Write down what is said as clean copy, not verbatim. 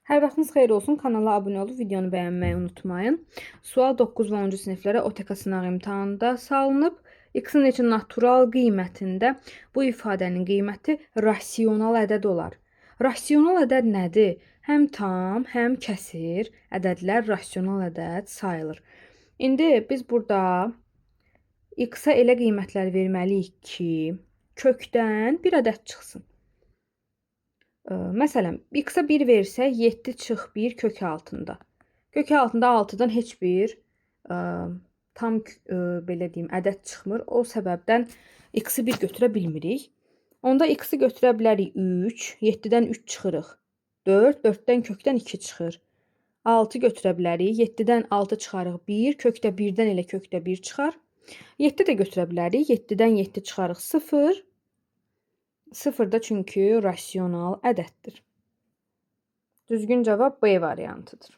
Hər vaxtınız xeyir olsun. Kanala abunə olub videonu bəyənməyi unutmayın. Sual 9 və 10-cu siniflərə OTK sınaq imtahanında salınıb. X-in neçə natural qiymətində bu ifadənin qiyməti rasional ədəd olar. Rasional ədəd nədir? Həm tam, həm kəsir ədədlər rasional ədəd sayılır. İndi biz burada X-a elə qiymətlər verməliyik ki, kökdən bir ədəd çıxsın. Məsələn, x-a 1 versək, 7 çıx 1 kök altında. Kök altında 6-dan heç bir tam belə deyim, ədəd çıxmır. O səbəbdən x-i 1 götürə bilmirik. Onda x-i götürə bilərik 3, 7-dən 3 çıxırıq. 4, 4-dən kökdən 2 çıxır. 6 götürə bilərik, 7-dən 6 çıxarıq 1, kökdə 1-dən elə kökdə 1 çıxar. 7 də götürə bilərik, 7-dən 7 çıxarıq 0. 0 da çünki rasional ədəddir. Düzgün cavab B variantıdır.